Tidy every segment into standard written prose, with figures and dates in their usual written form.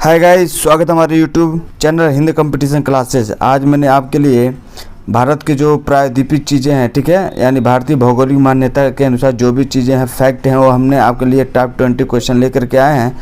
Hi guys, स्वागत है हमारे YouTube channel Hindi competition classes. आज मैंने आपके लिए भारत के जो प्रायद्वीपीय चीज़ें हैं, ठीक है, यानी भारतीय भौगोलिक मान्यता के अनुसार जो भी चीज़ें हैं, फैक्ट हैं, वो हमने आपके लिए टॉप 20 क्वेश्चन लेकर के आए हैं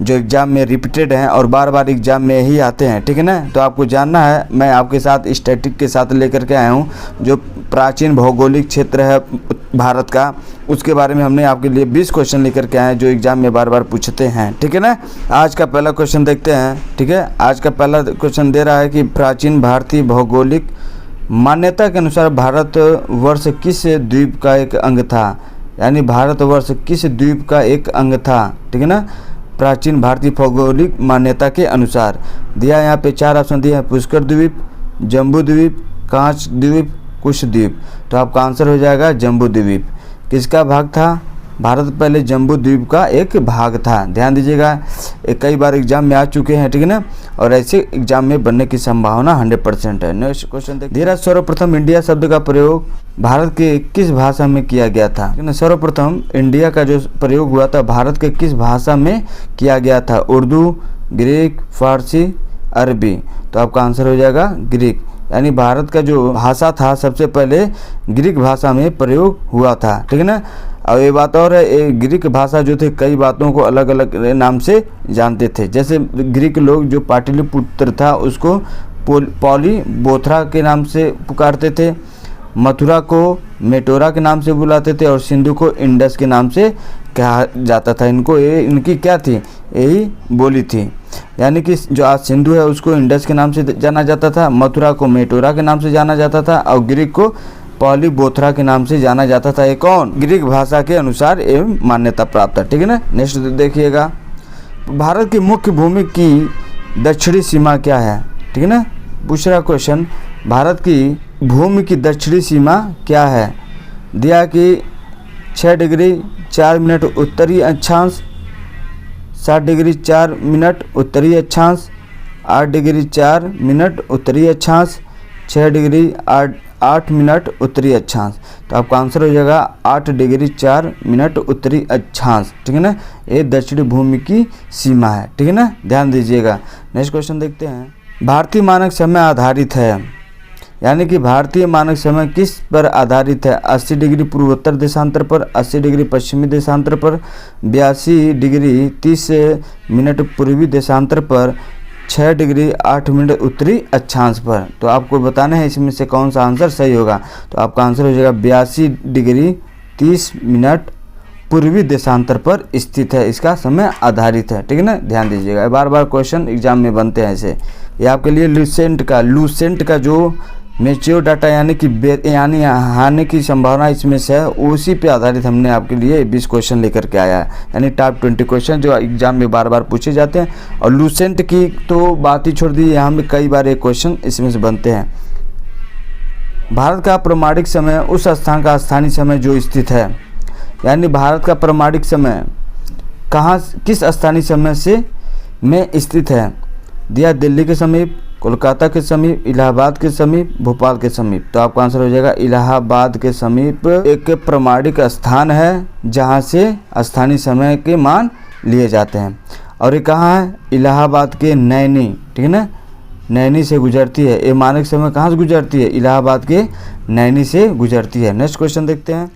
जो एग्ज़ाम में रिपीटेड हैं और बार बार एग्ज़ाम में ही आते हैं, ठीक है ना। तो आपको जानना है, मैं आपके साथ स्टैटिक के साथ लेकर के आया हूँ जो प्राचीन भौगोलिक क्षेत्र है भारत का, उसके बारे में हमने आपके लिए 20 क्वेश्चन लेकर के आए हैं जो एग्ज़ाम में बार बार पूछते हैं, ठीक है ना। आज का पहला क्वेश्चन देखते हैं, ठीक है। आज का पहला क्वेश्चन दे रहा है कि प्राचीन भारतीय भौगोलिक मान्यता के अनुसार भारतवर्ष किस द्वीप का एक अंग था, यानी भारतवर्ष किस द्वीप का एक अंग था, ठीक है ना। प्राचीन भारतीय भौगोलिक मान्यता के अनुसार दिया यहाँ पे 4 ऑप्शन दिए हैं, पुष्कर द्वीप, जम्बू द्वीप, कांच द्वीप, कुश द्वीप। तो आपका आंसर हो जाएगा जम्बू द्वीप। किसका भाग था? भारत पहले जम्बू द्वीप का एक भाग था। ध्यान दीजिएगा, कई बार एग्जाम में आ चुके हैं, ठीक है ना, और ऐसे एग्जाम में बनने की संभावना 100% है। नेक्स्ट क्वेश्चन देखिए, सर्वप्रथम इंडिया शब्द का प्रयोग भारत के किस भाषा में किया गया था? सर्वप्रथम इंडिया का जो प्रयोग हुआ था भारत के किस भाषा में किया गया था? उर्दू, ग्रीक, फारसी, अरबी। तो आपका आंसर हो जाएगा ग्रीक, यानी भारत का जो भाषा था सबसे पहले ग्रीक भाषा में प्रयोग हुआ था, ठीक है ना। और ये बात और है, ग्रीक भाषा जो थे कई बातों को अलग अलग नाम से जानते थे। जैसे ग्रीक लोग जो पाटलिपुत्र था उसको पॉलीबोथरा के नाम से पुकारते थे, मथुरा को मेटोरा के नाम से बुलाते थे और सिंधु को इंडस के नाम से कहा जाता था। इनकी क्या थी? यही बोली थी, यानी कि जो आज सिंधु है उसको इंडस के नाम से जाना जाता था, मथुरा को मेटोरा के नाम से जाना जाता था और ग्रीक को पॉलीबोथरा के नाम से जाना जाता था। ये कौन? ग्रीक भाषा के अनुसार ये मान्यता प्राप्त है, ठीक है ना। नेक्स्ट देखिएगा, भारत की मुख्य भूमि की दक्षिणी सीमा क्या है, ठीक है ना। दूसरा क्वेश्चन, भारत की भूमि की दक्षिणी सीमा क्या है? दिया कि 6 डिग्री 4 मिनट उत्तरी अक्षांश, 7 डिग्री 4 मिनट उत्तरी अक्षांश, 8 डिग्री 4 मिनट उत्तरी अक्षांश, 6 डिग्री 8 मिनट उत्तरी अक्षांश। तो आपका आंसर हो जाएगा 8 डिग्री 4 मिनट उत्तरी अक्षांश, ठीक है ना। ये दक्षिणी भूमि की सीमा है, ठीक है ना, ध्यान दीजिएगा। नेक्स्ट क्वेश्चन देखते हैं, भारतीय मानक समय आधारित है, यानी कि भारतीय मानक समय किस पर आधारित है? 80 डिग्री पूर्वोत्तर देशांतर पर, 80 डिग्री पश्चिमी देशांतर पर, 82 डिग्री 30 मिनट पूर्वी देशांतर पर, 6 डिग्री 8 मिनट उत्तरी अक्षांश पर। तो आपको बताना है इसमें से कौन सा आंसर सही होगा। तो आपका आंसर हो जाएगा 82 डिग्री 30 मिनट पूर्वी देशांतर पर स्थित है, इसका समय आधारित है, ठीक है ना। ध्यान दीजिएगा, बार बार क्वेश्चन एग्जाम में बनते हैं ऐसे। ये आपके लिए लूसेंट का जो मेच्योर डाटा यानी आने की संभावना इसमें से है, उसी पे आधारित हमने आपके लिए 20 क्वेश्चन लेकर के आया है, यानी टॉप 20 क्वेश्चन जो एग्जाम में बार बार पूछे जाते हैं। और लूसेंट की तो बात ही छोड़ दी, यहाँ में कई बार एक क्वेश्चन इसमें से बनते हैं। भारत का प्रमाणिक समय उस स्थान का स्थानीय समय जो स्थित है, यानी भारत का प्रमाणिक समय किस स्थानीय समय से में स्थित है? दिया दिल्ली के समीप, कोलकाता के समीप, इलाहाबाद के समीप, भोपाल के समीप। तो आपका आंसर हो जाएगा इलाहाबाद के समीप एक प्रमाणिक स्थान है जहां से स्थानीय समय के मान लिए जाते हैं। और ये कहाँ है? इलाहाबाद के नैनी, ठीक है ना, नैनी से गुजरती है। ये मानक समय कहाँ से गुजरती है? इलाहाबाद के नैनी से गुजरती है। नेक्स्ट क्वेश्चन देखते हैं,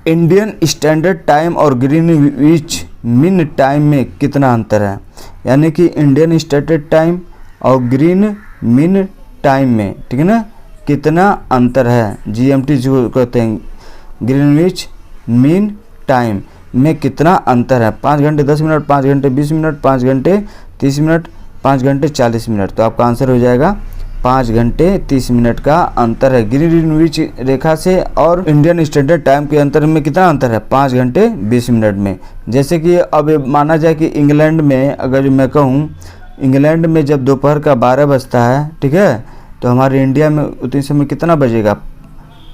इंडियन स्टैंडर्ड टाइम और ग्रीनविच मीन टाइम में कितना अंतर है? यानी कि इंडियन स्टैंडर्ड टाइम और ग्रीन मीन टाइम में, ठीक है ना, कितना अंतर है? GMT जो कहते हैं, ग्रीनविच मीन टाइम में कितना अंतर है? 5 घंटे 10 मिनट, 5 घंटे 20 मिनट, 5 घंटे 30 मिनट, 5 घंटे 40 मिनट। तो आपका आंसर हो जाएगा 5 घंटे 30 मिनट का अंतर है ग्रीनविच रेखा से और इंडियन स्टैंडर्ड टाइम के अंतर में। कितना अंतर है? 5 घंटे 20 मिनट में। जैसे कि अब माना जाए कि इंग्लैंड में, अगर मैं कहूँ इंग्लैंड में जब दोपहर का 12 बजता है, ठीक है, तो हमारे इंडिया में उतने समय कितना बजेगा?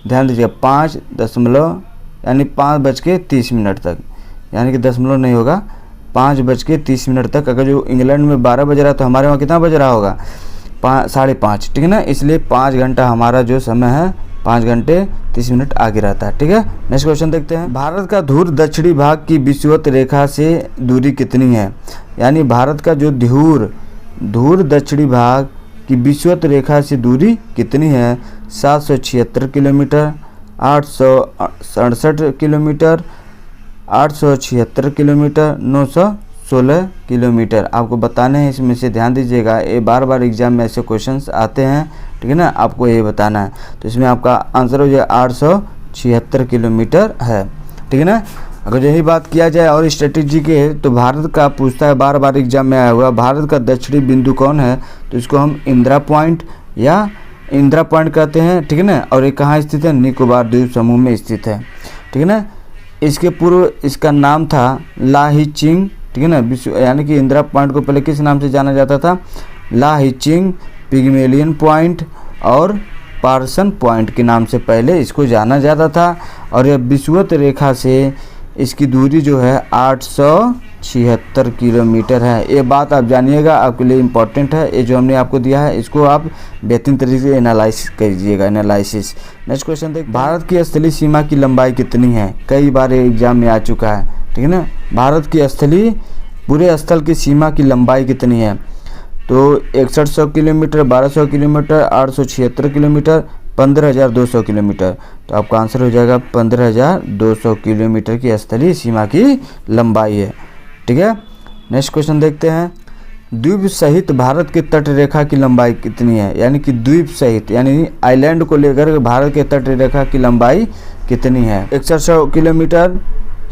ध्यान दीजिएगा, 5 दशमलव यानी 5:30 मिनट तक, यानी कि दशमलव नहीं होगा, 5:30 तक। अगर जो इंग्लैंड में 12 बज रहा है तो हमारे वहाँ कितना बज रहा होगा? 5:30, ठीक है ना। इसलिए 5 घंटा हमारा जो समय है 5 घंटे 30 मिनट आगे रहता है। ठीक है, नेक्स्ट क्वेश्चन देखते हैं। भारत का ध्रुव दक्षिणी भाग की विषुवत रेखा से दूरी कितनी है? यानी भारत का जो ध्रुव दक्षिणी भाग की विषुवत रेखा से दूरी कितनी है? 776 किलोमीटर, 867 किलोमीटर, 876 किलोमीटर, 916 किलोमीटर। आपको बताने हैं, इसमें से ध्यान दीजिएगा, ये बार बार एग्जाम में ऐसे क्वेश्चंस आते हैं। ठीक है ना, आपको ये बताना है। तो इसमें आपका आंसर हो जाए 876 किलोमीटर है। ठीक है ना। अगर यही बात किया जाए और स्ट्रेटेजी के, तो भारत का पूछता है, बार बार एग्जाम में आया हुआ, भारत का दक्षिणी बिंदु कौन है? तो इसको हम इंदिरा पॉइंट या इंदिरा पॉइंट कहते हैं। ठीक है ना। और ये कहाँ स्थित है? निकोबार द्वीप समूह में स्थित है। ठीक है ना। इसके पूर्व इसका नाम था लाहिचिंग। ठीक है ना। यानी कि इंदिरा पॉइंट को पहले किस नाम से जाना जाता था? लाहिचिंग, पिग्मेलियन पॉइंट और पार्सन पॉइंट के नाम से पहले इसको जाना जाता था। और यह विषुवत रेखा से इसकी दूरी जो है 876 किलोमीटर है। ये बात आप जानिएगा, आपके लिए इम्पोर्टेंट है। ये जो हमने आपको दिया है, इसको आप बेहतरीन तरीके से एनालाइसिस कीजिएगा। नेक्स्ट क्वेश्चन देख, भारत की स्थलीय सीमा की लंबाई कितनी है? कई बार एग्जाम में आ चुका है। ठीक है ना। भारत की स्थलीय पूरे स्थल की सीमा की लंबाई कितनी है? तो 6100 किलोमीटर, 1200 किलोमीटर, 876 किलोमीटर, 15,200 किलोमीटर। तो आपका आंसर हो जाएगा 15,200 किलोमीटर की स्थलीय सीमा की लंबाई है। ठीक है। नेक्स्ट क्वेश्चन देखते हैं। द्वीप सहित भारत की तट रेखा की लंबाई कितनी है? यानी कि द्वीप सहित यानी आइलैंड को लेकर भारत के तट रेखा की लंबाई कितनी है? 6100 किलोमीटर,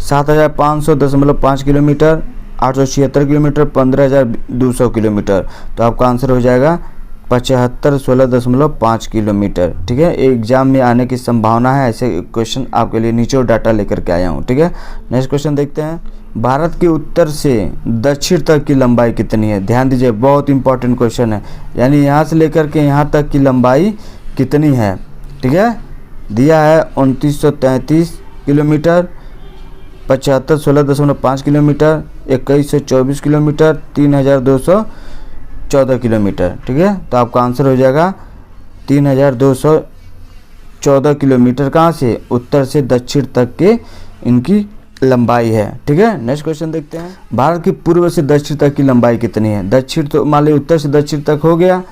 7,500.5 किलोमीटर, 876 किलोमीटर, 15,200 किलोमीटर। तो आपका आंसर हो जाएगा 7516.5 किलोमीटर। ठीक है। एग्जाम में आने की संभावना है, ऐसे क्वेश्चन आपके लिए नीचे डाटा लेकर के आया हूँ। ठीक है। नेक्स्ट क्वेश्चन देखते हैं। भारत के उत्तर से दक्षिण तक की लंबाई कितनी है? ध्यान दीजिए, बहुत इंपॉर्टेंट क्वेश्चन है। यानी यहाँ से लेकर के यहाँ तक की लंबाई कितनी है? ठीक है। दिया है 2933 किलोमीटर, 7516.5 किलोमीटर, 2124 किलोमीटर, 3214 किलोमीटर। ठीक है। तो आपका आंसर हो जाएगा 3214 किलोमीटर। कहाँ से? उत्तर से दक्षिण तक के इनकी लंबाई है। ठीक है। नेक्स्ट क्वेश्चन देखते हैं। भारत की पूर्व से दक्षिण तक की लंबाई कितनी है? दक्षिण तो मान लीजिए उत्तर से दक्षिण तक हो गया,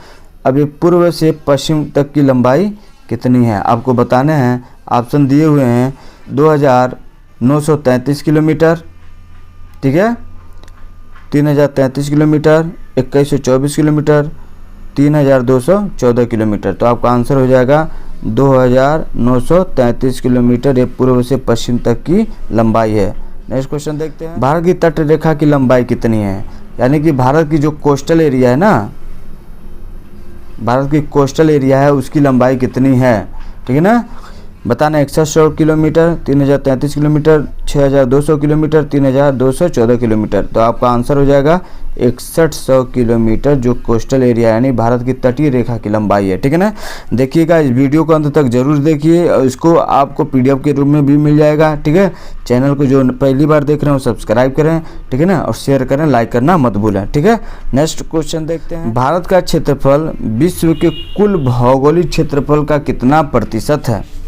अब ये पूर्व से पश्चिम तक की लंबाई कितनी है? आपको बताने हैं। ऑप्शन दिए हुए हैं 2933 किलोमीटर, ठीक है, 3033 किलोमीटर, 2124 किलोमीटर, 3214 किलोमीटर। तो आपका आंसर हो जाएगा 2933 किलोमीटर। ये पूर्व से पश्चिम तक की लंबाई है। नेक्स्ट क्वेश्चन देखते हैं। भारत की तट रेखा की लंबाई कितनी है? यानी कि भारत की जो कोस्टल एरिया है ना, भारत की कोस्टल एरिया है, उसकी लंबाई कितनी है? ठीक है ना। बताना 6100 किलोमीटर, 3033 किलोमीटर, 6200 किलोमीटर, 3214 किलोमीटर। तो आपका आंसर हो जाएगा 6100 किलोमीटर, जो कोस्टल एरिया यानी भारत की तटीय रेखा की लंबाई है। ठीक है ना। देखिएगा, इस वीडियो को अंत तक जरूर देखिए, और इसको आपको PDF के रूप में भी मिल जाएगा। ठीक है। चैनल को जो पहली बार देख रहे हो सब्सक्राइब करें। ठीक है ना। और शेयर करें, लाइक करना मत भूलें। ठीक है। नेक्स्ट क्वेश्चन देखते हैं। भारत का क्षेत्रफल विश्व के कुल भौगोलिक क्षेत्रफल का कितना प्रतिशत है?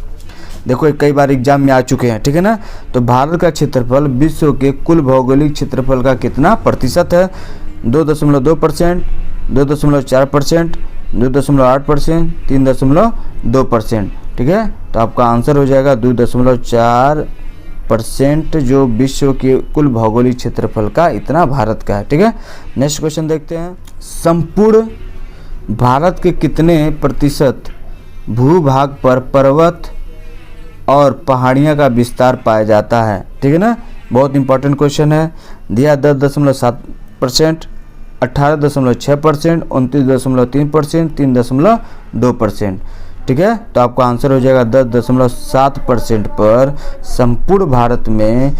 देखो, कई बार एग्जाम में आ चुके हैं। ठीक है ना। तो भारत का क्षेत्रफल विश्व के कुल भौगोलिक क्षेत्रफल का कितना प्रतिशत है? 2.2%, 2.4%, 2.8%, 3.2%। ठीक है। तो आपका आंसर हो जाएगा 2.4%, जो विश्व के कुल भौगोलिक क्षेत्रफल का इतना भारत का है। ठीक है। नेक्स्ट क्वेश्चन देखते हैं। संपूर्ण भारत के कितने प्रतिशत भूभाग पर पर्वत और पहाड़ियाँ का विस्तार पाया जाता है? ठीक है ना। बहुत इंपॉर्टेंट क्वेश्चन है। दिया 10.7%, 18.6%, 29.3%, 3.2%। ठीक है। तो आपका आंसर हो जाएगा 10.7% पर संपूर्ण भारत में,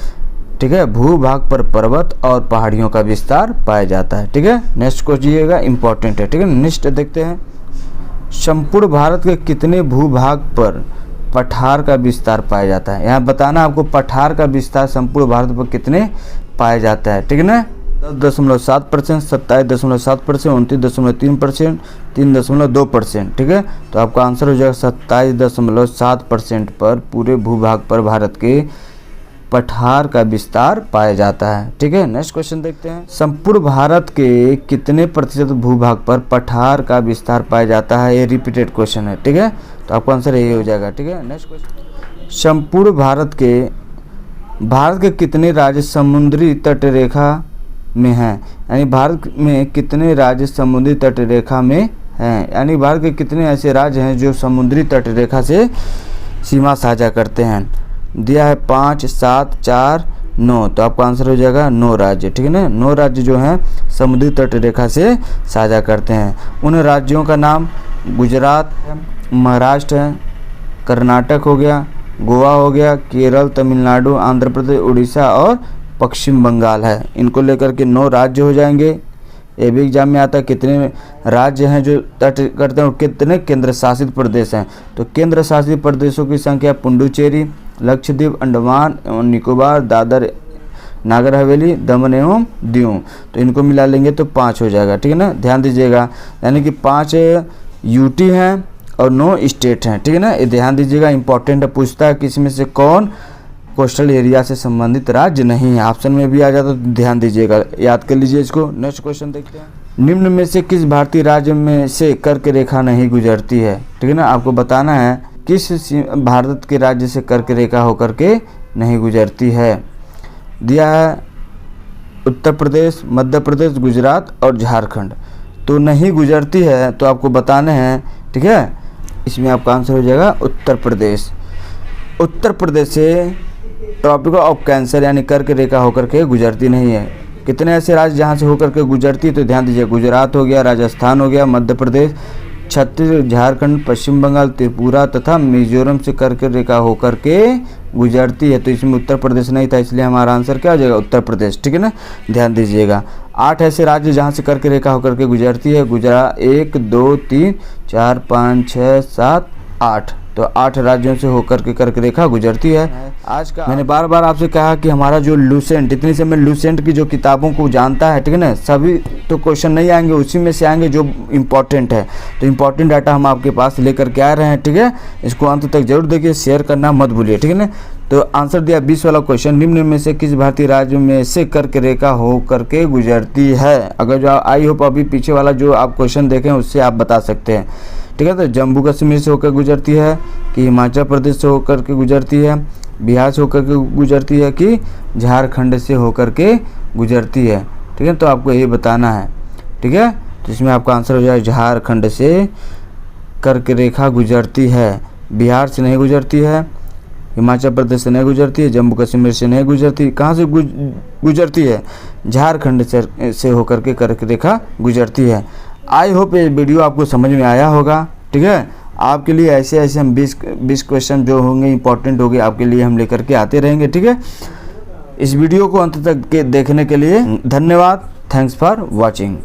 ठीक है, भूभाग पर पर्वत और पहाड़ियों का विस्तार पाया जाता है। ठीक है। नेक्स्ट क्वेश्चन इंपॉर्टेंट है। ठीक है। नेक्स्ट देखते हैं। संपूर्ण भारत के कितने भूभाग पर पठार का विस्तार पाया जाता है? यहाँ बताना आपको, पठार का विस्तार संपूर्ण भारत पर कितने पाया जाता है। ठीक है ना। 10.7%, 27.7%, 29.3%, 3.2%। ठीक है, तो आपका आंसर हो जाएगा 27.7% पर पूरे भूभाग पर भारत के पठार का विस्तार पाया जाता है। ठीक है, नेक्स्ट क्वेश्चन देखते हैं। संपूर्ण भारत के कितने प्रतिशत भूभाग पर पठार का विस्तार पाया जाता है? ये रिपीटेड क्वेश्चन है। ठीक है, तो आपका आंसर यही हो जाएगा। ठीक है, नेक्स्ट क्वेश्चन। संपूर्ण भारत के कितने राज्य समुद्री तट रेखा में हैं? यानी भारत में कितने राज्य समुद्री तट रेखा में हैं? यानी भारत के कितने ऐसे राज्य हैं जो समुद्री तट रेखा से सीमा साझा करते हैं? दिया है 5, 7, 4, 9। तो आपका आंसर हो जाएगा 9 राज्य। ठीक है ना, 9 राज्य जो हैं समुद्री तट रेखा से साझा करते हैं। उन राज्यों का नाम गुजरात, महाराष्ट्र है, कर्नाटक हो गया, गोवा हो गया, केरल, तमिलनाडु, आंध्र प्रदेश, उड़ीसा और पश्चिम बंगाल है। इनको लेकर के 9 राज्य हो जाएंगे। ये भी एग्जाम में आता है कितने राज्य हैं जो तट करते हैं और कितने केंद्र शासित प्रदेश हैं। तो केंद्र शासित प्रदेशों की संख्या पुडुचेरी, लक्षद्वीप, अंडमान एवं निकोबार, दादर नागर हवेली, दमन एवं दीव। तो इनको मिला लेंगे तो 5 हो जाएगा। ठीक है ना, ध्यान दीजिएगा, यानी कि 5 यूटी हैं और 9 स्टेट हैं। ठीक है ना, ये ध्यान दीजिएगा, इंपॉर्टेंट है, पूछता है कि इसमें से कौन कोस्टल एरिया से संबंधित राज्य नहीं है। ऑप्शन में भी आ जाता तो ध्यान दीजिएगा, याद कर लीजिए इसको। नेक्स्ट क्वेश्चन देखते हैं। निम्न में से किस भारतीय राज्य में से कर्क रेखा नहीं गुजरती है? ठीक है ना, आपको बताना है किस भारत के राज्य से कर्क रेखा होकर के नहीं गुजरती है। दिया है उत्तर प्रदेश, मध्य प्रदेश, गुजरात और झारखंड। तो नहीं गुजरती है तो आपको बताने हैं। ठीक है, इसमें आपका आंसर हो जाएगा उत्तर प्रदेश। उत्तर प्रदेश से ट्रॉपिक ऑफ कैंसर यानी कर्क रेखा होकर के गुजरती नहीं है। कितने ऐसे राज्य जहाँ से होकर के गुजरती है? तो ध्यान दीजिए, गुजरात हो गया, राजस्थान हो गया, मध्य प्रदेश, छत्तीसगढ़, झारखंड, पश्चिम बंगाल, त्रिपुरा तथा मिजोरम से कर्क रेखा होकर के गुजरती है। तो इसमें उत्तर प्रदेश नहीं था, इसलिए हमारा आंसर क्या हो जाएगा? उत्तर प्रदेश। ठीक है ना, ध्यान दीजिएगा। 8 ऐसे राज्य जहाँ से कर्क रेखा होकर के गुजरती है। गुजरात 1, 2, 3, 4, 5, 6, 7, 8। तो 8 राज्यों से होकर के कर्क रेखा गुजरती है। आज का मैंने बार बार आपसे कहा कि हमारा जो लूसेंट, इतनी समय लूसेंट की जो किताबों को जानता है, ठीक है ना, सभी तो क्वेश्चन नहीं आएंगे, उसी में से आएंगे जो इम्पोर्टेंट है। तो इम्पोर्टेंट डाटा हम आपके पास लेकर के आ रहे हैं। ठीक है, इसको अंत तक जरूर देखिए, शेयर करना मत भूलिए। ठीक है ना, तो आंसर दिया 20 वाला क्वेश्चन, निम्न में से किस भारतीय राज्य में से कर्क रेखा हो करके गुजरती है? अगर जो आई होप अभी पीछे वाला जो आप क्वेश्चन देखें उससे आप बता सकते हैं। ठीक है, तो जम्मू कश्मीर से होकर गुजरती है कि हिमाचल प्रदेश से होकर के गुजरती है, बिहार से होकर के गुजरती है कि झारखंड से होकर के गुजरती है? ठीक है, तो आपको यही बताना है। ठीक है, तो इसमें आपका आंसर हो जाए झारखंड से कर्क रेखा गुजरती है। बिहार से नहीं गुजरती है, हिमाचल प्रदेश से नहीं गुजरती है, जम्मू कश्मीर से नहीं गुजरती। कहाँ से गुजरती है? झारखंड से होकर के कर्क रेखा गुजरती है। आई होप ये वीडियो आपको समझ में आया होगा। ठीक है, आपके लिए ऐसे हम 20 क्वेश्चन जो होंगे इंपॉर्टेंट होंगे आपके लिए हम लेकर के आते रहेंगे। ठीक है, इस वीडियो को अंत तक देखने के लिए धन्यवाद। Thanks for watching.